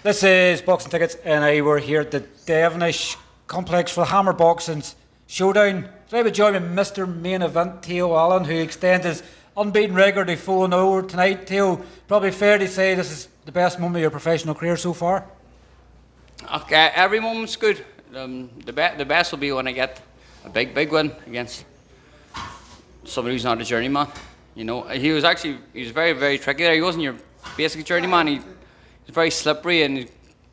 This is Boxing Tickets, and we're here at the Devenish complex for the Hammer Boxing Showdown. Today we join with Mr. Main Event, Teo Alin, who extends his unbeaten record to 4-0 tonight. Teo, probably fair to say this is the best moment of your professional career so far? Okay, every moment's good. The best will be when I get a big win against somebody who's not a journeyman. You know, he was very tricky there. He wasn't your basic journeyman. He was very slippery and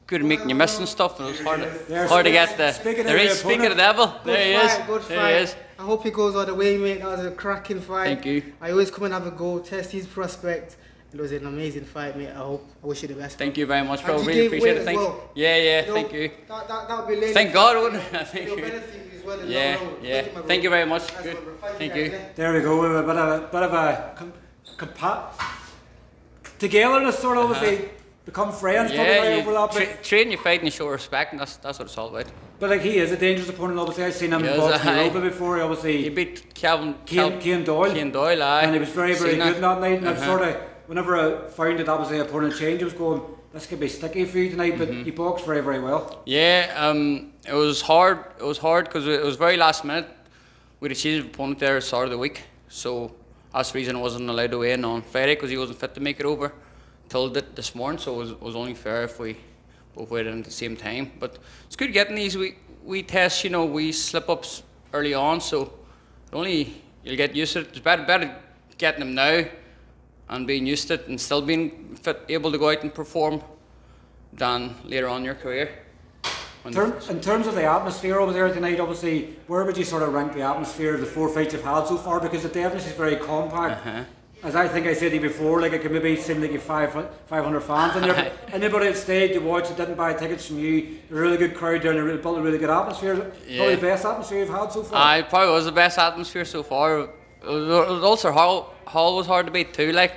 good at making you miss and stuff. And it was hard to get the. There is speaking of the devil. There he is. Good there fight. he is. I hope he goes all the way, mate. That was a cracking fight. Thank you. I always come and have a go, test his prospect. It was an amazing fight, mate. I wish you the best. Thank you very much, bro. And you Really gave appreciate weight it. Thanks. well. Yeah, thank you. That would be late. Thank God, wouldn't it? Thank It'll you. benefit you as well. Yeah. Thank you very much. Good. Thank you. There we go. A bit of a togetherness, sort of. Obviously, become friends. Train you fight and you show respect, and that's what it's all about. But like, he is a dangerous opponent. Obviously, I've seen him in boxing Europa before. He beat Cain Doyle, aye. and he was very good that night. And I've sort of, whenever I found that was the opponent change, I was going, this could be sticky for you tonight. But he boxed very well. Yeah, it was hard. It was hard because it was very last minute. We had a change of opponent there at the start of the week, so that's the reason I wasn't allowed to weigh in on Friday, because he wasn't fit to make it over till this morning. So it was only fair if we both weighed in at the same time. But it's good getting these we tests, you know, we slip ups early on, so you'll get used to it. It's better getting them now and being used to it and still being fit, able to go out and perform, than later on in your career. In terms of the atmosphere over there tonight, obviously, where would you sort of rank the atmosphere of the 4 fights you've had so far? Because the Devenish is very compact. As I think I said to you before, like, it could maybe seem like you have 500 fans in there. But anybody that stayed to watch that didn't buy tickets from you, a really good crowd there, and they built a really good atmosphere. Probably the best atmosphere you've had so far. It probably was the best atmosphere so far. Ulster Hall was hard to beat too, like,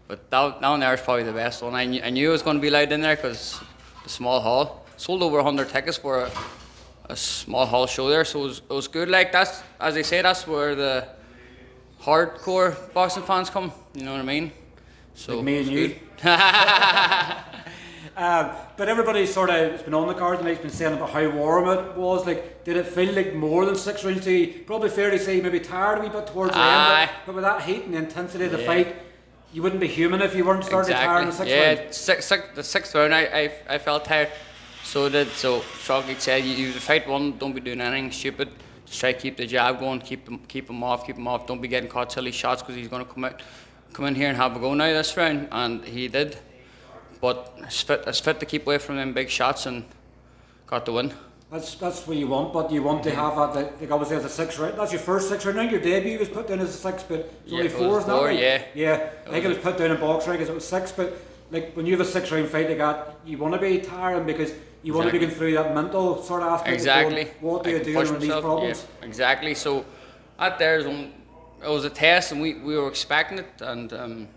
but down there is probably the best one. I knew it was going to be loud in there because the small hall sold over 100 tickets for a small hall show there, so it was good. Like, that's, as they say, that's where the hardcore boxing fans come, you know what I mean? So like me and you. But everybody sort of has been on the card tonight, has been saying about how warm it was. Like, did it feel like more than 6 rounds to you? Probably fair to say maybe tired a wee bit towards the end, but with that heat and the intensity of the fight, you wouldn't be human if you weren't starting to tire in the 6th round. The 6th round I felt tired. So Shoggy said, you fight one, don't be doing anything stupid. Just try to keep the jab going, keep him off. Don't be getting caught silly shots, because he's going to come in here and have a go now this round, and he did. But it's fit to keep away from them big shots and got the win. That's what you want, but you want to have that. Like, obviously, as a 6th round. That's your first 6th round. I think your debut was put down as a 6, but it's only 4, isn't it? Yeah. I think it was put down in box rank as it was 6, but like, when you have a 6 round fight like that, you want to be tiring because you want to be going through that mental sort of aspect. Exactly. Of going, what do you do with these problems? Yeah, exactly. So at there's it was a test, and we were expecting it, and it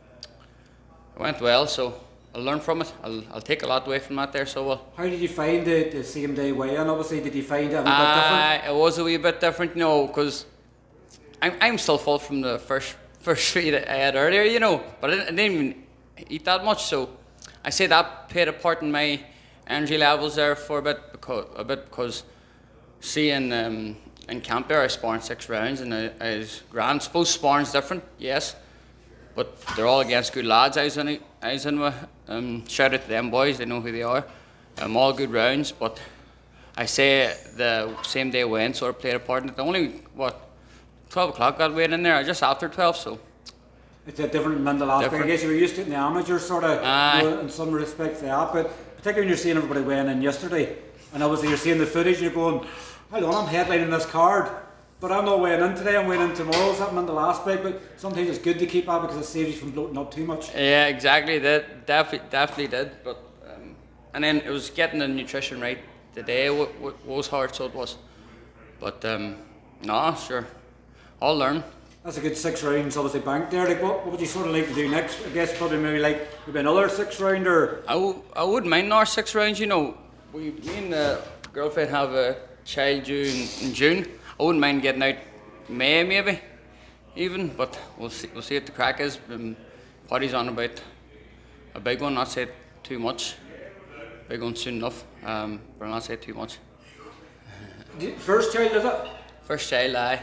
went well. So I'll learn from it. I'll take a lot away from that there. So how did you find the same day weigh-in? Obviously, did you find it a wee bit different? It was a wee bit different, you know, because I'm still full from the first feed I had earlier, you know, but I didn't even eat that much. So I say that played a part in my energy levels there for a bit because see in camp there I sparred 6 rounds, and I was grand. Suppose sparring's different, yes, but they're all against good lads. I was in with shout out to them boys, they know who they are. All good rounds, but I say the same day weigh-in sort of played a part in it. Only 12 o'clock got weighed in there, just after 12, so it's a different mental aspect. I guess you were used to it in the amateur sort of, you know, in some respects they are, but particularly when you're seeing everybody weighing in yesterday, and obviously you're seeing the footage and you're going, hold on, I'm headlining this card, but I'm not weighing in today, I'm weighing in tomorrow. It's that mental aspect, but sometimes it's good to keep that because it saves you from bloating up too much. Yeah, exactly, that definitely did, but and then it was getting the nutrition right today was hard, so it was, but no, sure, I'll learn. That's a good 6 rounds, obviously banked there. Like, what would you sort of like to do next? I guess probably maybe another 6 round, or I wouldn't mind another 6 rounds. You know, me and the girlfriend have a child due in June. I wouldn't mind getting out May maybe, even, but we'll see what the crack is. Paddy's on about a big one, not say too much. Big one soon enough. But I'll not say too much. First child, is it? First child, aye.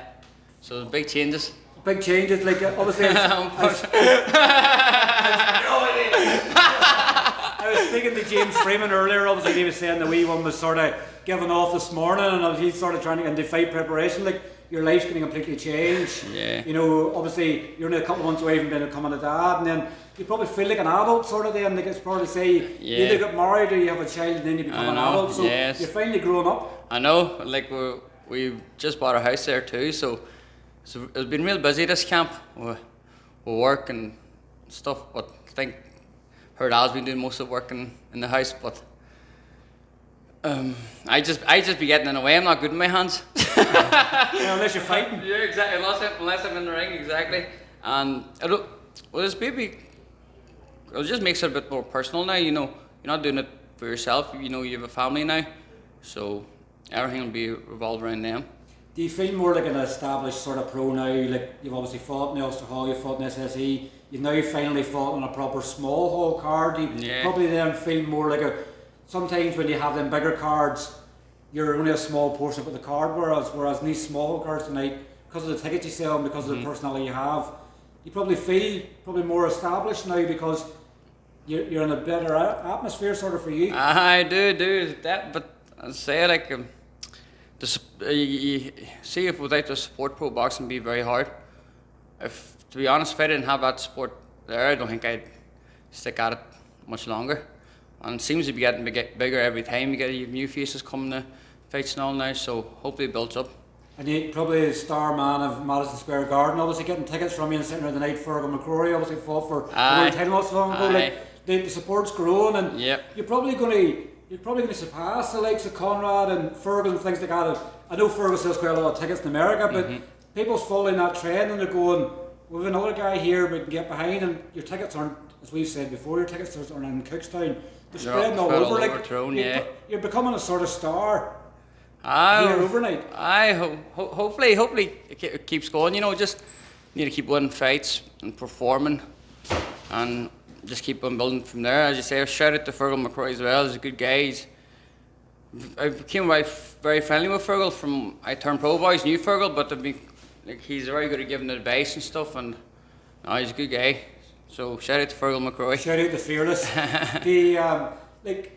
So big changes. Big changes, like obviously. I was speaking to James Freeman earlier. Obviously, he was saying the wee one was sort of giving off this morning, and he's sort of trying to into fight preparation. Like your life's going to completely change. Yeah. You know, obviously you're only a couple of months away from becoming a dad, and then you probably feel like an adult sort of. Then like it's probably say you either get married or you have a child, and then you become an adult. So you're finally growing up. I know. Like we just bought a house there too, so it's been real busy this camp with work and stuff. But I think her dad's been doing most of the work in the house, but. I just be getting in the way. I'm not good in my hands. Unless you're fighting. Yeah, exactly. Unless I'm in the ring, exactly. And this baby, it just makes it a bit more personal now. You know, you're not doing it for yourself. You know, you have a family now, so everything will be revolved around them. Do you feel more like an established sort of pro now? Like you've obviously fought in the Ulster Hall, you've fought in SSE, you've now finally fought on a proper small hall card. Do you probably then feel more like a. Sometimes when you have them bigger cards, you're only a small portion of the card, whereas in these small cards tonight, because of the tickets you sell and because of the personality you have, you probably feel more established now because you're in a better atmosphere sort of for you. I do that, but I say like you see if without the support, pro boxing would be very hard. To be honest, if I didn't have that support there, I don't think I'd stick at it much longer. And it seems to be getting bigger every time. You get new faces coming to fights and all now, so hopefully it builds up. And you probably the star man of Madison Square Garden, obviously getting tickets from you and sitting there the night. Fergal McCrory obviously fought for the world title not so long ago. Like the support's growing, and you're probably going to surpass the likes of Conrad and Fergal and things like that. I know Fergal sells quite a lot of tickets in America, but people's following that trend and they're going, we have another guy here we can get behind, and your tickets aren't, as we've said before, your tickets aren't in Cookstown. They're spreading all over. Like you're becoming a sort of star here overnight. Hopefully it keeps going. You know, just need to keep winning fights and performing, and just keep on building from there. As you say, shout out to Fergal McCrory as well. He's a good guy. I became very friendly with Fergal from I turned pro. Boys knew Fergal, but he's very good at giving advice and stuff, and he's a good guy. So shout out to Fergal McCrory. Shout out to Fearless. The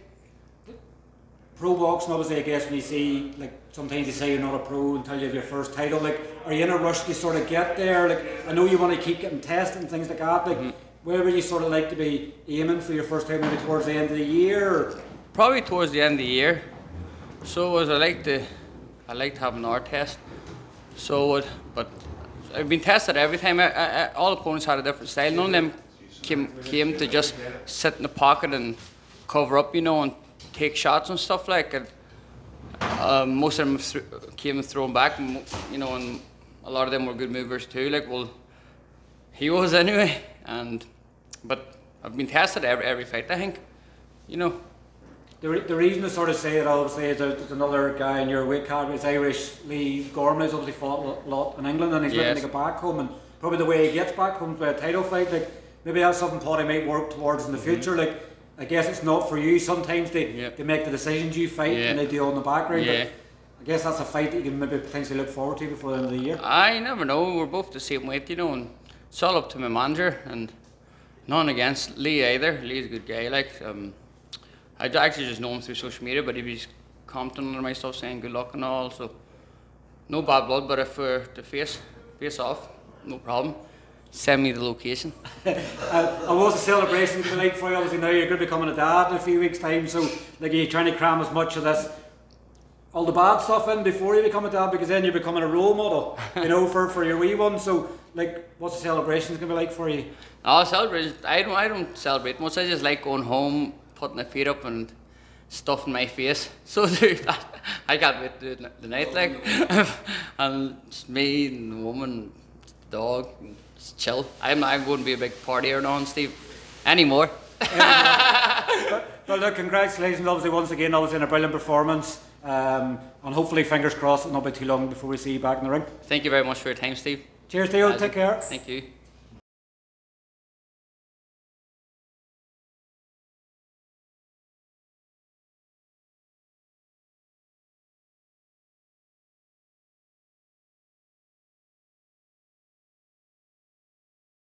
pro boxing, obviously, I guess when you see, like, sometimes you say you're not a pro until you have your first title. Like, are you in a rush to sort of get there? Like, I know you want to keep getting tested and things like that. Like, where would you sort of like to be aiming for your first time, maybe towards the end of the year? Or? Probably towards the end of the year. So as I like to have an R test. So, but I've been tested every time. All opponents had a different style. None of them came to just sit in the pocket and cover up, you know, and take shots and stuff like it. Most of them came thrown back, and, you know, and a lot of them were good movers too. Like, well, he was anyway. But I've been tested every fight, I think, you know. The reason I sort of say it, obviously, is there's another guy in your weight category, it's Irish. Lee Gormley's obviously fought a lot in England, and he's looking to get back home, and probably the way he gets back home to a title fight, like, maybe that's something Paddy might work towards in the future. Like, I guess it's not for you. Sometimes they make the decisions you fight and they do all in the background. But I guess that's a fight that you can maybe potentially look forward to before the end of the year. I never know. We're both the same weight, you know, and it's all up to my manager, and none against Lee either. Lee's a good guy. Like, I actually just know him through social media, but he was commenting on my stuff saying good luck and all. So no bad blood, but if we're to face off, no problem. Send me the location. I was a celebration tonight for you. Obviously now you're going to be becoming a dad in a few weeks' time. So like, are you trying to cram as much of this, all the bad stuff in before you become a dad? Because then you're becoming a role model, you know, for your wee one. So like, what's the celebrations going to be like for you? Oh, celebration. I don't celebrate much. I just like going home, putting my feet up and stuffing my face. So I can't wait to do it tonight, like. And it's me and the woman, the dog, and just chill. I'm going to be a big partier now, Steve, anymore. But look, congratulations, obviously, once again, obviously, in a brilliant performance. And hopefully, fingers crossed, it'll not be too long before we see you back in the ring. Thank you very much for your time, Steve. Cheers, Theo. Take care. Thank you.